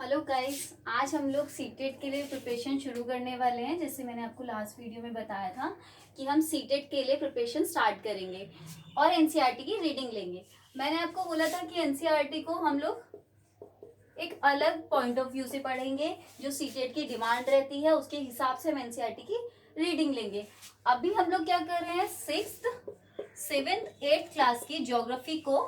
Hello guys, आज हम लोग सीटेट के लिए प्रिपरेशन शुरू करने वाले हैं। जैसे मैंने आपको लास्ट वीडियो में बताया था कि हम सीटेट के लिए प्रिपरेशन स्टार्ट करेंगे और एनसीईआरटी की रीडिंग लेंगे। मैंने आपको बोला था कि एनसीईआरटी को हम लोग एक अलग पॉइंट ऑफ व्यू से पढ़ेंगे, जो सीटेट की डिमांड रहती है उसके हिसाब से हम एनसीईआरटी की रीडिंग लेंगे। अभी हम लोग क्या कर रहे हैं, 6th, 7th, 8th क्लास की ज्योग्राफी को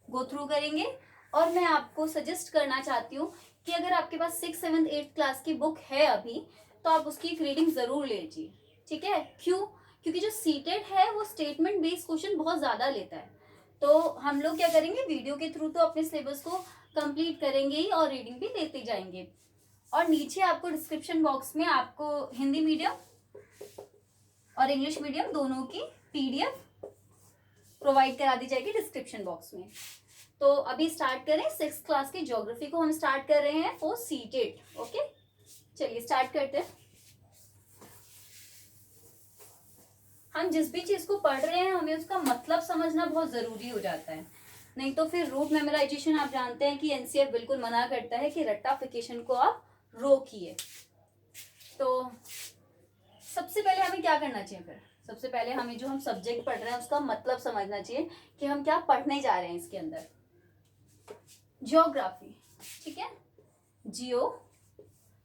गो थ्रू करेंगे। और मैं आपको सजेस्ट करना चाहती हूँ कि अगर आपके पास 6th, 7th, 8th क्लास की बुक है अभी, तो आप उसकी एक रीडिंग जरूर लीजिए। ठीक है, क्यों? क्योंकि जो सीटेट है वो स्टेटमेंट बेस्ड क्वेश्चन बहुत ज्यादा लेता है। तो हम लोग क्या करेंगे, वीडियो के थ्रू तो अपने सिलेबस को कंप्लीट करेंगे ही और रीडिंग भी देते जाएंगे। और नीचे आपको डिस्क्रिप्शन बॉक्स में आपको हिंदी मीडियम और इंग्लिश मीडियम दोनों की पीडीएफ प्रोवाइड करा दी जाएगी डिस्क्रिप्शन बॉक्स में। तो अभी स्टार्ट करें। 6th क्लास की ज्योग्राफी को हम स्टार्ट कर रहे हैं फॉर सीटेट। ओके, चलिए स्टार्ट करते हैं। हम जिस भी चीज को पढ़ रहे हैं हमें उसका मतलब समझना बहुत जरूरी हो जाता है, नहीं तो फिर रूट मेमोराइजेशन आप जानते हैं कि एनसीएफ बिल्कुल मना करता है कि रट्टाफिकेशन को आप रोकिए। तो सबसे पहले हमें क्या करना चाहिए? फिर सबसे पहले हमें जो हम सब्जेक्ट पढ़ रहे हैं उसका मतलब समझना चाहिए कि हम क्या पढ़ने जा रहे हैं इसके अंदर। ज्योग्राफी, ठीक है, जियो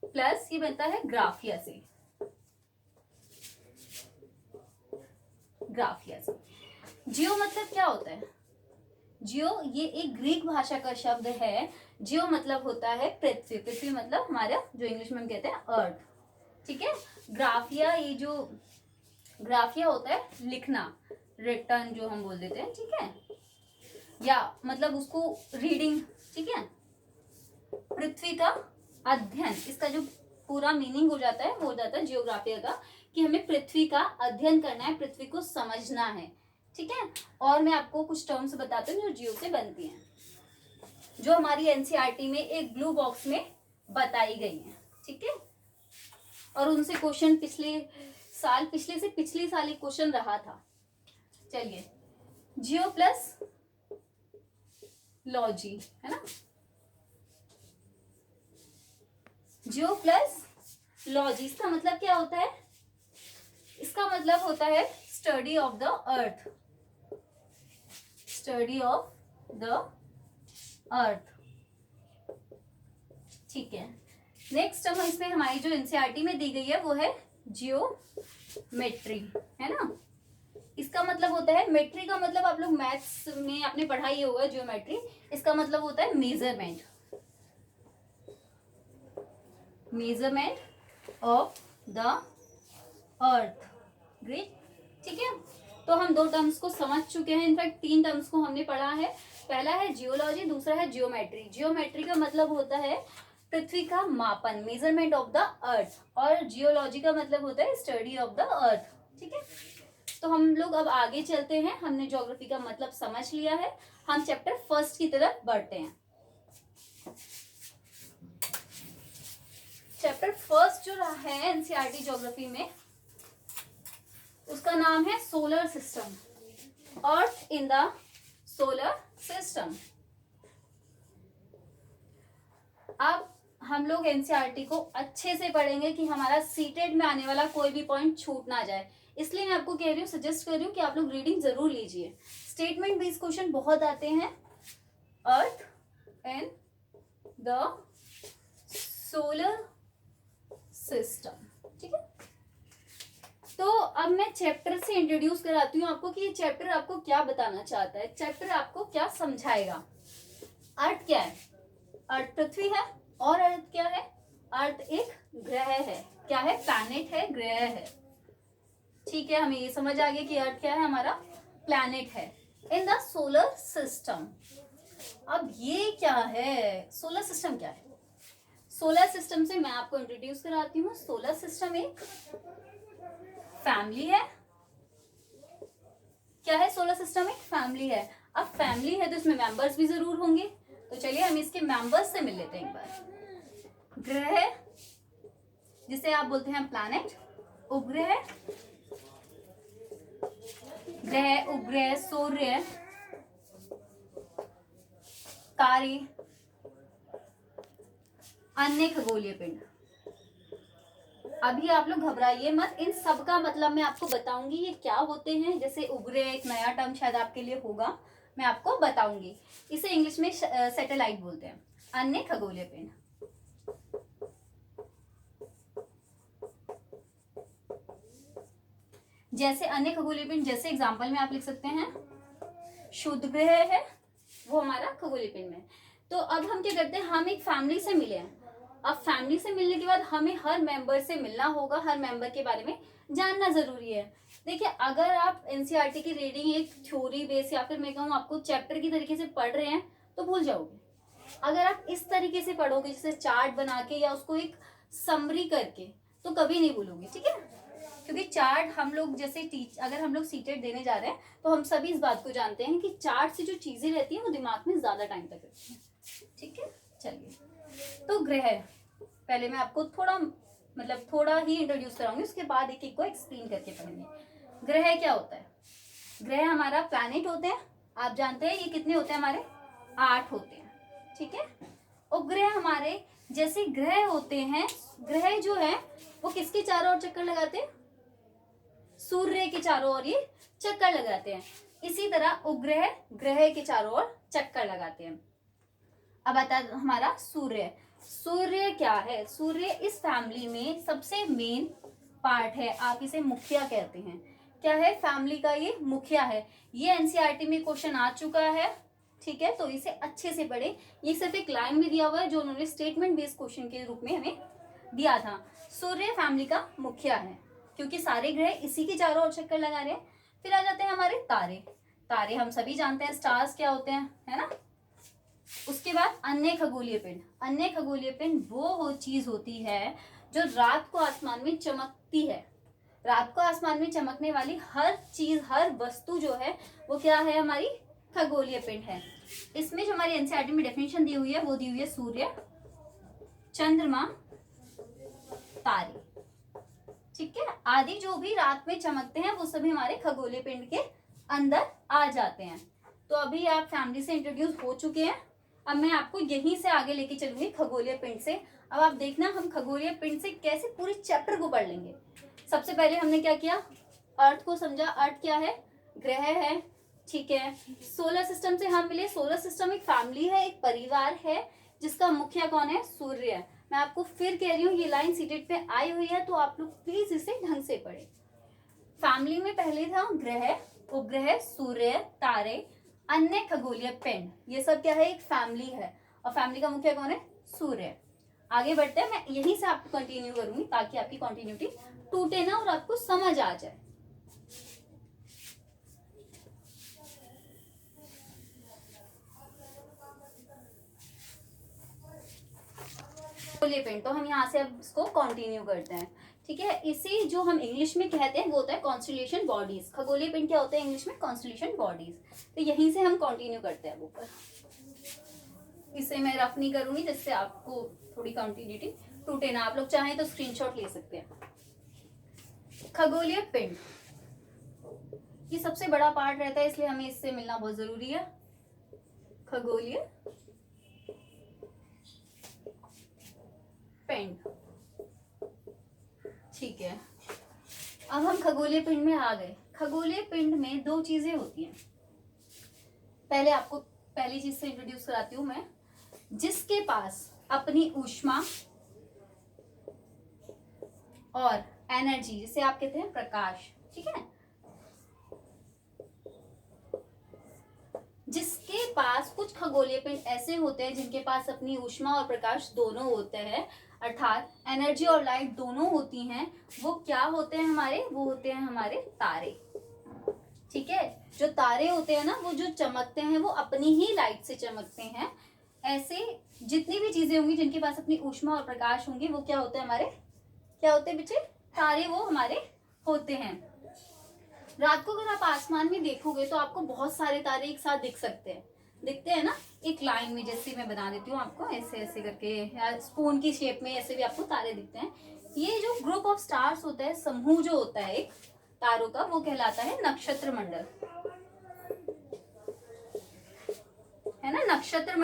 प्लस ये बनता है ग्राफिया से। ग्राफिया से जियो मतलब क्या होता है? जियो ये एक ग्रीक भाषा का शब्द है। जियो मतलब होता है पृथ्वी। पृथ्वी मतलब हमारा जो इंग्लिश में हम कहते हैं अर्थ। ठीक है, ग्राफिया ये जो ग्राफिया होता है लिखना, रिटर्न जो हम बोल देते हैं। ठीक है, या मतलब उसको रीडिंग। ठीक है, पृथ्वी का अध्ययन, इसका जो पूरा मीनिंग हो जाता है वो हो जाता है जियोग्राफिया का, कि हमें पृथ्वी का अध्ययन करना है, पृथ्वी को समझना है। ठीक है, और मैं आपको कुछ टर्म्स बताती हूँ जो जियो से बनती हैं, जो हमारी एनसीईआरटी में एक ब्लू बॉक्स में बताई गई है। ठीक है, और उनसे क्वेश्चन पिछले से पिछले साल एक क्वेश्चन रहा था। चलिए, जियो प्लस लॉजी है ना, जियो प्लस लॉजी, इसका मतलब क्या होता है? इसका मतलब होता है study of the earth. Study of the earth. ठीक है, नेक्स्ट हम इसमें हमारी जो एनसीईआरटी में दी गई है वो है जियोमेट्री, है ना। इसका मतलब होता है, मेट्री का मतलब आप लोग मैथ्स में आपने पढ़ा ही होगा जियोमेट्री। इसका मतलब होता है measurement, measurement of the earth. Great, ठीक है। तो हम दो टर्म्स को समझ चुके हैं, इनफैक्ट 3 टर्म्स को हमने पढ़ा है। पहला है जियोलॉजी, दूसरा है जियोमेट्री। जियोमेट्री का मतलब होता है पृथ्वी का मापन, मेजरमेंट ऑफ द अर्थ, और जियोलॉजी का मतलब होता है स्टडी ऑफ द अर्थ। ठीक है, तो हम लोग अब आगे चलते हैं। हमने ज्योग्राफी का मतलब समझ लिया है, हम चैप्टर फर्स्ट की तरफ बढ़ते हैं। चैप्टर फर्स्ट जो रहा है एनसीईआरटी ज्योग्राफी में, उसका नाम है solar system, earth in the solar system. अब हम लोग एनसीईआरटी को अच्छे से पढ़ेंगे कि हमारा सीटेट में आने वाला कोई भी पॉइंट छूट ना जाए। इसलिए मैं आपको कह रही हूँ, सजेस्ट कर रही हूँ कि आप लोग रीडिंग जरूर लीजिए। स्टेटमेंट बेस्ड क्वेश्चन बहुत आते हैं। अर्थ इन द सोलर सिस्टम, ठीक है। तो अब मैं चैप्टर से इंट्रोड्यूस कराती हूँ आपको कि ये चैप्टर आपको क्या बताना चाहता है, चैप्टर आपको क्या समझाएगा। अर्थ क्या है? अर्थ पृथ्वी है। और अर्थ क्या है? अर्थ एक ग्रह है। क्या है? प्लैनेट है, ग्रह है। ठीक है, हमें ये समझ आ गया कि अर्थ क्या है, हमारा प्लैनेट है इन द सोलर सिस्टम। अब ये क्या है, सोलर सिस्टम क्या है? सोलर सिस्टम से मैं आपको इंट्रोड्यूस कराती हूँ। सोलर सिस्टम एक फैमिली है। क्या है? सोलर सिस्टम एक फैमिली है। अब फैमिली है तो इसमें मेंबर्स भी जरूर होंगे, तो चलिए हम इसके मेंबर्स से मिल लेते हैं एक बार। ग्रह, जिसे आप बोलते हैं प्लैनेट, उपग्रह, ग्रह, उपग्रह, सूर्य, तारे, अन्य खगोलीय पिंड। अभी आप लोग घबराइए मत, इन सब का मतलब मैं आपको बताऊंगी ये क्या होते हैं। जैसे उपग्रह एक नया टर्म शायद आपके लिए होगा, मैं आपको बताऊंगी। इसे इंग्लिश में सैटेलाइट बोलते हैं, अन्य खगोलीय पिंड। जैसे अन्य खगोलीय पिंड, जैसे एग्जांपल में आप लिख सकते हैं शुद्ध ग्रह है, वो हमारा खगोलीय पिंड में। तो अब हम क्या करते हैं, हम एक फैमिली से मिले हैं। अब फैमिली से मिलने के बाद हमें हर मेंबर से मिलना होगा, हर मेंबर के बारे में जानना जरूरी है। देखिए, अगर आप एनसीईआरटी की रीडिंग एक थ्योरी बेस या फिर मैं कहूँ आपको चैप्टर की तरीके से पढ़ रहे हैं तो भूल जाओगे। अगर आप इस तरीके से पढ़ोगे, जैसे चार्ट बना के या उसको एक समरी करके, तो कभी नहीं भूलोगे, ठीक है। क्योंकि चार्ट हम लोग जैसे अगर हम लोग सीटेट देने जा रहे हैं तो हम सभी इस बात को जानते हैं कि चार्ट से जो चीजें रहती हैं वो दिमाग में ज्यादा टाइम तक रहती हैं, ठीक है। चलिए, तो ग्रह पहले मैं आपको थोड़ा ही इंट्रोड्यूस कराऊंगी, उसके बाद एक एक को एक्सप्लेन करके पढ़ेंगे। ग्रह क्या होता है? ग्रह हमारा प्लैनेट होते हैं, आप जानते हैं ये कितने होते हैं हमारे, 8 होते हैं, ठीक है। उपग्रह हमारे जैसे ग्रह होते हैं, ग्रह जो है वो किसके चारों ओर चक्कर लगाते हैं, सूर्य के चारों ओर ये चक्कर लगाते हैं। इसी तरह उपग्रह ग्रह के चारों ओर चक्कर लगाते हैं। अब आता है हमारा सूर्य। सूर्य क्या है? सूर्य इस फैमिली में सबसे मेन पार्ट है, आप इसे मुखिया कहते हैं। क्या है? फैमिली का ये मुखिया है। ये एनसीईआरटी में क्वेश्चन आ चुका है, ठीक है, तो इसे अच्छे से पढ़े। ये सिर्फ एक लाइन में दिया हुआ है जो उन्होंने स्टेटमेंट बेस्ड क्वेश्चन के रूप में हमें दिया था। सूर्य फैमिली का मुखिया है क्योंकि सारे ग्रह इसी के चारों ओर चक्कर लगा रहे हैं। फिर आ जाते हैं हमारे तारे। तारे हम सभी जानते हैं स्टार्स क्या होते हैं, है ना। उसके बाद अन्य खगोलीय पिंड। अन्य खगोलीय पिंड वो चीज होती है जो रात को आसमान में चमकती है। रात को आसमान में चमकने वाली हर चीज, हर वस्तु जो है वो क्या है, हमारी खगोलीय पिंड है। इसमें जो हमारी एनसीईआरटी में डेफिनेशन दी हुई है वो दी हुई है सूर्य, चंद्रमा, तारे, ठीक है, आदि जो भी रात में चमकते हैं वो सभी हमारे खगोलीय पिंड के अंदर आ जाते हैं। तो अभी आप फैमिली से इंट्रोड्यूस हो चुके हैं, अब मैं आपको यहीं से आगे लेके चलूंगी खगोलीय पिंड से। अब आप देखना हम खगोलीय पिंड से कैसे पूरी चैप्टर को पढ़ लेंगे। सबसे पहले हमने क्या किया, अर्थ को समझा। अर्थ क्या है? ग्रह है, ठीक है। सोलर सिस्टम से हम मिले। सोलर सिस्टम एक फैमिली है, एक परिवार है जिसका मुखिया कौन है? सूर्य है। मैं आपको फिर कह रही हूँ ये लाइन सीटेट पे आई हुई है तो आप लोग प्लीज इसे ढंग से पढ़े। फैमिली में पहले था ग्रह, उपग्रह, सूर्य, तारे, अन्य खगोलीय पिंड। ये सब क्या है? एक फैमिली है और फैमिली का मुखिया कौन है? सूर्य। आगे बढ़ते हैं, मैं यहीं से आपको कंटिन्यू करूंगी ताकि आपकी कंटिन्यूटी टूटे ना और आपको समझ आ जाए। खगोलीय पिंड तो हम यहाँ से अब इसको कंटिन्यू करते हैं, ठीक है। इसी जो हम इंग्लिश में कहते हैं वो होता है कॉन्स्टलेशन बॉडीज। खगोलीय पिंड क्या होते हैं इंग्लिश में? Constellation bodies. तो यहीं से हम कंटिन्यू करते हैं ऊपर। इसे मैं रफ नहीं करूंगी जिससे आपको थोड़ी कंटिन्यूटी टूटे ना। आप लोग चाहें तो स्क्रीनशॉट ले सकते हैं। खगोलीय पिंड ये सबसे बड़ा पार्ट रहता है इसलिए हमें इससे मिलना बहुत जरूरी है। खगोलीय पिंड, ठीक है। अब हम खगोलीय पिंड में आ गए। खगोलीय पिंड में 2 चीजें होती हैं। पहले आपको पहली चीज से इंट्रोड्यूस कराती हूं मैं, जिसके पास अपनी ऊष्मा और एनर्जी, जिसे आप कहते हैं प्रकाश, ठीक है, जिसके पास कुछ खगोलीय पिंड ऐसे होते हैं जिनके पास अपनी ऊष्मा और प्रकाश दोनों होते हैं, अर्थात एनर्जी और लाइट दोनों होती हैं, वो क्या होते हैं हमारे? वो होते हैं हमारे तारे, ठीक है। जो तारे होते हैं ना वो जो चमकते हैं वो अपनी ही लाइट से चमकते हैं। ऐसे जितनी भी चीजें होंगी जिनके पास अपनी ऊष्मा और प्रकाश होंगे वो क्या होते हैं हमारे? क्या होते हैं बच्चे? तारे वो हमारे होते हैं। रात को अगर आप आसमान में देखोगे तो आपको बहुत सारे तारे एक साथ दिख सकते हैं, दिखते हैं ना, एक लाइन में। जैसे मैं बना देती हूँ आपको, ऐसे ऐसे करके, या स्पून की शेप में ऐसे भी आपको तारे दिखते हैं। ये जो ग्रुप ऑफ स्टार्स होता है, समूह जो होता है एक तारों का, वो कहलाता है नक्षत्र मंडल। है ना। नक्षत्र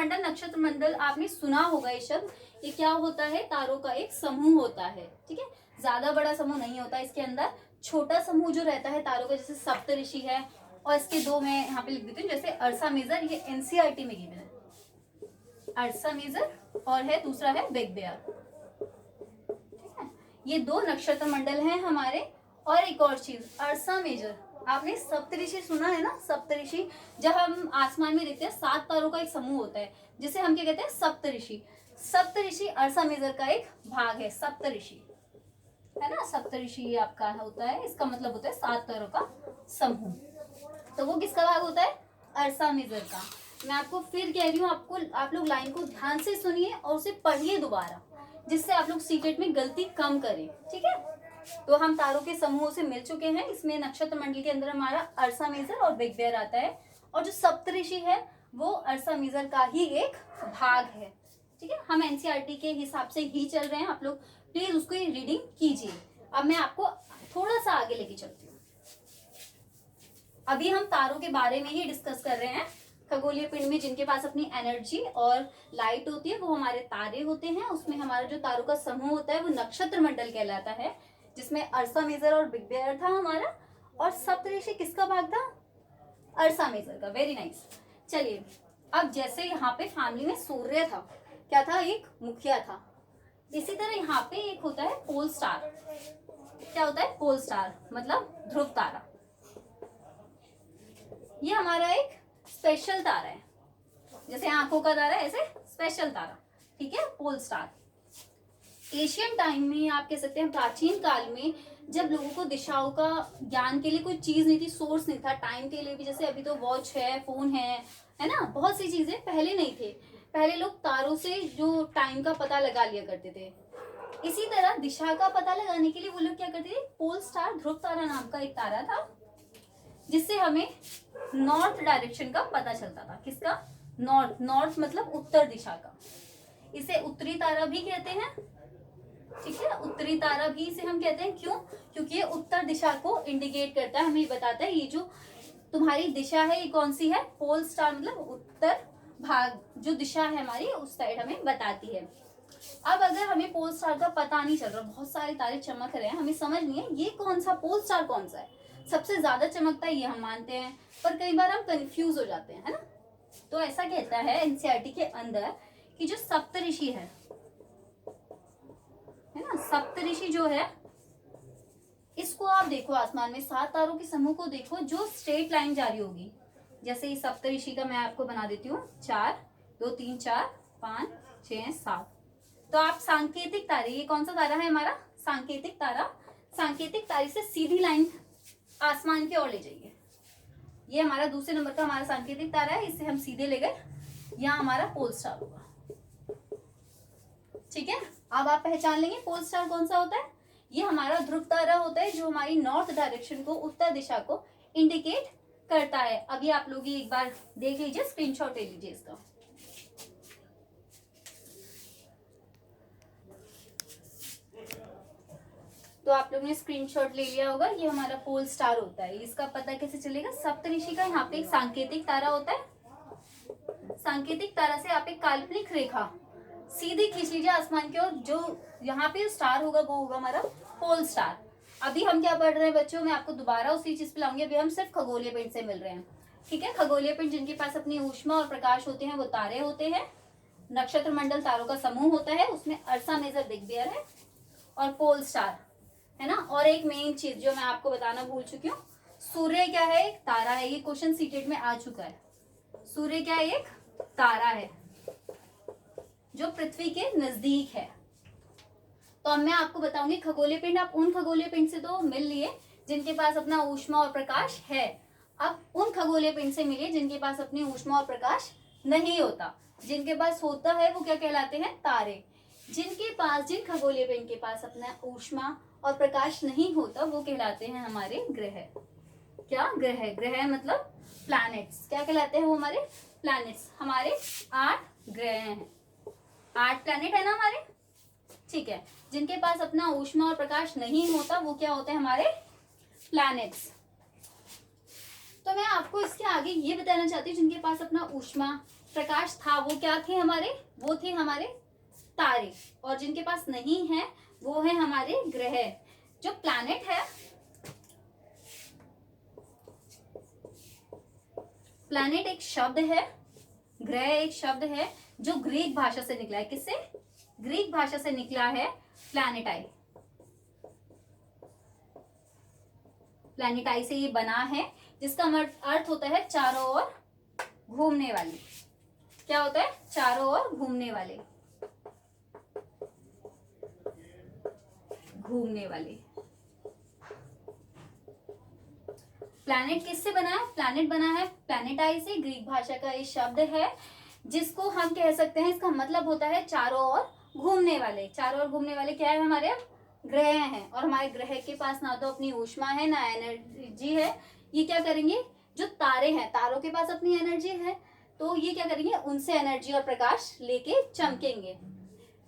मंडल आपने सुना होगा ये शब्द। ये क्या होता है, तारों का एक समूह होता है, ठीक है। ज्यादा बड़ा समूह नहीं होता इसके अंदर, छोटा समूह जो रहता है तारों का, जैसे सप्तऋषि है, और इसके दो मैं यहाँ पे लिख देती हूँ, जैसे अर्सा मेजर, ये एनसीईआरटी में गिवन है, अर्सा मेजर, और है दूसरा है बिग बेयर, ठीक है। ये दो नक्षत्र मंडल हैं हमारे। और एक और चीज, अर्सा मेजर, आपने सप्तऋषि सुना है ना। सप्तऋषि जब हम आसमान में देखते हैं 7 तारों का एक समूह होता है, जिसे हम क्या कहते हैं, सप्तऋषि। सप्तऋषि अर्सा मेजर का एक भाग है, सप्तऋषि, है ना। सप्तऋषि आपका होता है, इसका मतलब होता है 7 तारों का समूह। तो वो किसका भाग होता है, अर्सा मेजर का। मैं आपको फिर कह रही हूँ, आप लोग लाइन को ध्यान से सुनिए और उसे पढ़िए दोबारा, जिससे आप लोग सीक्रेट में गलती कम करें, ठीक है। तो हम तारों के समूहों से मिल चुके हैं। इसमें नक्षत्र मंडल के अंदर हमारा अर्सा मेजर और बिग बेयर आता है, और जो सप्तऋषि है वो अर्सा मेजर का ही एक भाग है, ठीक है। हम एनसीईआरटी के हिसाब से ही चल रहे हैं, आप लोग प्लीज उसको रीडिंग कीजिए। अब मैं आपको थोड़ा सा आगे लेके चलती हूँ। अभी हम तारों के बारे में ही डिस्कस कर रहे हैं। खगोलीय पिंड में जिनके पास अपनी एनर्जी और लाइट होती है वो हमारे तारे होते हैं। उसमें हमारा जो तारों का समूह होता है वो नक्षत्र मंडल कहलाता है, जिसमें अर्सा मेजर और बिग बेयर था हमारा। और सप्तऋषि किसका भाग था, अर्सा मेजर का। Very nice. चलिए, अब जैसे यहाँ पे फैमिली में सूर्य था, क्या था, एक मुखिया था, इसी तरह यहाँ पे एक होता है पोल स्टार। क्या होता है, पोल स्टार मतलब ध्रुव तारा। ये हमारा एक स्पेशल तारा है, जैसे आंखों का तारा ऐसे स्पेशल तारा, ठीक है, पोल स्टार। एशियन टाइम में आप कह सकते हैं, प्राचीन काल में जब लोगों को दिशाओं का ज्ञान के लिए कोई चीज नहीं थी, सोर्स नहीं था, टाइम के लिए भी, जैसे अभी तो वॉच है, फोन है ना, बहुत सी चीजें पहले नहीं थे। पहले लोग तारों से जो टाइम का पता लगा लिया करते थे। इसी तरह दिशा का पता लगाने के लिए वो लोग क्या करते थे, पोल स्टार, ध्रुव तारा नाम का एक तारा था, जिससे हमें नॉर्थ डायरेक्शन का पता चलता था। किसका, नॉर्थ मतलब उत्तर दिशा का। इसे उत्तरी तारा भी कहते हैं, ठीक है। उत्तरी तारा भी इसे हम कहते हैं, क्यों, क्योंकि ये उत्तर दिशा को इंडिकेट करता है, हमें बताता है ये जो तुम्हारी दिशा है ये कौन सी है, पोल स्टार मतलब उत्तर भाग, जो दिशा है हमारी उस साइड हमें बताती है। अब अगर हमें पोल स्टार का पता नहीं चल रहा, बहुत सारे तारे चमक रहे हैं, हमें समझ नहीं है ये कौन सा पोल स्टार कौन सा है, सबसे ज्यादा चमकता है ये हम मानते हैं, पर कई बार हम कंफ्यूज हो जाते हैं, है ना। तो ऐसा कहता है एनसीईआरटी के अंदर कि जो सप्तऋषि है ना, सप्तऋषि जो है, इसको आप देखो आसमान में 7 तारों के समूह को देखो, जो स्ट्रेट लाइन जा रही होगी। जैसे इस सप्तऋषि का मैं आपको बना देती हूँ 4 2 3 4 5 6 7। तो आप सांकेतिक तारे, ये कौन सा तारा है हमारा, सांकेतिक तारा, सांकेतिक तारे से सीधी लाइन आसमान की ओर ले जाइए। ये हमारा दूसरे नंबर का हमारा सांकेतिक तारा है, इससे हम सीधे ले गए, यहाँ हमारा पोल स्टार होगा, ठीक है। अब आप पहचान लेंगे पोल स्टार कौन सा होता है। ये हमारा ध्रुव तारा होता है, जो हमारी नॉर्थ डायरेक्शन को, उत्तर दिशा को इंडिकेट करता है। अभी आप लोग एक बार देख लीजिए, स्क्रीनशॉट ले लीजिए इसका। तो आप लोग ने स्क्रीनशॉट ले लिया होगा, ये हमारा पोल स्टार होता है। इसका पता कैसे चलेगा, सप्तऋषि का यहाँ पे एक सांकेतिक तारा होता है। सांकेतिक तारा से आप एक काल्पनिक रेखा सीधी खींच लीजिए आसमान की ओर, जो यहाँ पे स्टार होगा वो होगा हमारा पोल स्टार। अभी हम क्या पढ़ रहे हैं बच्चों, मैं आपको दोबारा उसी चीज पे लाऊंगी। अभी हम सिर्फ खगोलीय पिंड से मिल रहे हैं, ठीक है। खगोलीय पिंड जिनके पास अपनी ऊष्मा और प्रकाश होते हैं वो तारे होते हैं। नक्षत्र मंडल तारों का समूह होता है, उसमें अर्सा मेजर, बिग बेयर है और पोल स्टार, है ना। और एक मेन चीज जो मैं आपको बताना भूल चुकी हूँ, सूर्य क्या है, एक तारा है। ये क्वेश्चन सीटेट में आ चुका है। सूर्य क्या है, एक तारा है जो पृथ्वी के नजदीक है। तो अब मैं आपको बताऊंगी खगोलीय पिंड, आप उन खगोलीय पिंड से तो मिल लिए जिनके पास अपना ऊष्मा और प्रकाश है। अब उन खगोलीय पिंड से मिलिए जिनके पास अपनी ऊष्मा और प्रकाश नहीं होता। जिनके पास होता है वो क्या कहलाते हैं, तारे। जिनके पास, जिन खगोलीय पिंड के पास अपना ऊष्मा और प्रकाश नहीं होता वो कहलाते हैं हमारे ग्रह। क्या, ग्रह, ग्रह मतलब प्लैनेट्स। क्या कहलाते हैं वो, हमारे प्लैनेट्स। हमारे 8 ग्रह हैं, 8 प्लैनेट है ना हमारे, ठीक है। जिनके पास अपना ऊष्मा और प्रकाश नहीं होता वो क्या होते हैं, हमारे प्लैनेट्स। तो मैं आपको इसके आगे ये बताना चाहती हूँ, जिनके पास अपना ऊष्मा प्रकाश था वो क्या थे हमारे, वो थे हमारे तारे, और जिनके पास नहीं है वो है हमारे ग्रह। जो प्लैनेट है, प्लैनेट एक शब्द है, ग्रह एक शब्द है जो ग्रीक भाषा से निकला है। किससे? ग्रीक भाषा से निकला है प्लैनेटाई। प्लैनेटाई से ये बना है, जिसका अर्थ होता है चारों ओर घूमने वाली। क्या होता है? चारों ओर घूमने वाले, घूमने वाले। प्लैनेट किससे बना है? प्लैनेट बना है प्लैनेटाई से, ग्रीक भाषा का ये शब्द है जिसको हम कह सकते हैं, इसका मतलब होता है चारों ओर घूमने वाले। चारों ओर घूमने वाले क्या है? हमारे ग्रह हैं, और हमारे ग्रह के पास ना तो अपनी ऊष्मा है ना एनर्जी है। ये क्या करेंगे? जो तारे हैं, तारों के पास अपनी एनर्जी है, तो ये क्या करेंगे? उनसे एनर्जी और प्रकाश लेके चमकेंगे।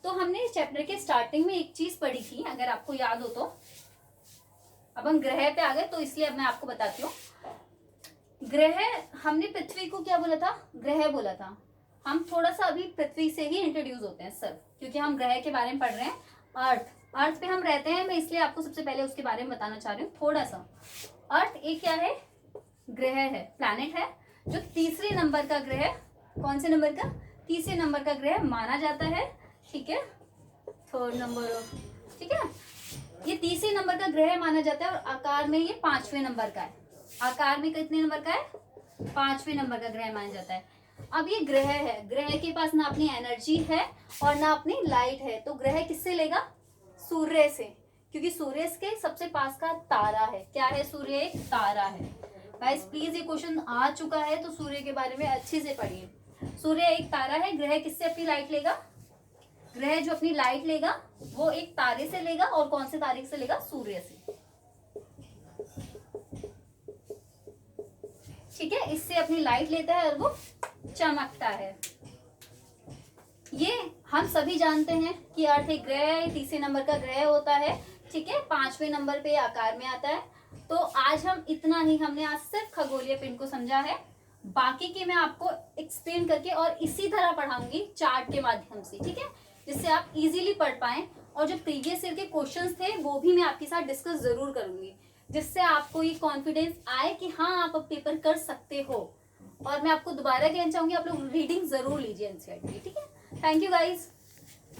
तो हमने चैप्टर के स्टार्टिंग में एक चीज पढ़ी थी, अगर आपको याद हो तो। अब हम ग्रह पे आ गए, तो इसलिए अब मैं आपको बताती हूँ। ग्रह, हमने पृथ्वी को क्या बोला था? ग्रह बोला था। हम थोड़ा सा अभी पृथ्वी से ही इंट्रोड्यूस होते हैं सर, क्योंकि हम ग्रह के बारे में पढ़ रहे हैं। अर्थ पे हम रहते हैं, मैं इसलिए आपको सबसे पहले उसके बारे में बताना चाह रही हूँ थोड़ा सा। अर्थ एक क्या है? ग्रह है, प्लैनेट है, जो तीसरे नंबर का ग्रह, कौन से नंबर का? तीसरे नंबर का ग्रह माना जाता है। ठीक है, थर्ड नंबर, ठीक है, ये तीसरे नंबर का ग्रह माना जाता है, और आकार में ये 5वें नंबर का है। आकार में कितने नंबर का है? 5वें नंबर का ग्रह माना जाता है। अब ये ग्रह है, ग्रह के पास ना अपनी एनर्जी है और ना अपनी लाइट है, तो ग्रह किससे लेगा? सूर्य से, क्योंकि सूर्य के सबसे पास का तारा है। क्या है? सूर्य एक तारा है। गाइस प्लीज, ये क्वेश्चन आ चुका है, तो सूर्य के बारे में अच्छे से पढ़िए। सूर्य एक तारा है, ग्रह किससे अपनी लाइट लेगा? ग्रह जो अपनी लाइट लेगा वो एक तारे से लेगा, और कौन से तारे से लेगा? सूर्य से। ठीक है, इससे अपनी लाइट लेता है और वो चमकता है। ये हम सभी जानते हैं कि अर्थ एक ग्रह है, तीसरे नंबर का ग्रह होता है। ठीक है, 5वें नंबर पे आकार में आता है। तो आज हम इतना ही, हमने आज सिर्फ खगोलीय पिंड को समझा है। बाकी की मैं आपको एक्सप्लेन करके और इसी तरह पढ़ाऊंगी चार्ट के माध्यम से, ठीक है, जिससे आप इजीली पढ़ पाए। और जो प्रीवियस ईयर के क्वेश्चंस थे वो भी मैं आपके साथ डिस्कस जरूर करूंगी, जिससे आपको ये कॉन्फिडेंस आए कि हाँ आप अब पेपर कर सकते हो। और मैं आपको दोबारा कहना चाहूंगी, आप लोग रीडिंग जरूर लीजिए एनसीईआरटी की। ठीक है, थैंक यू गाइज।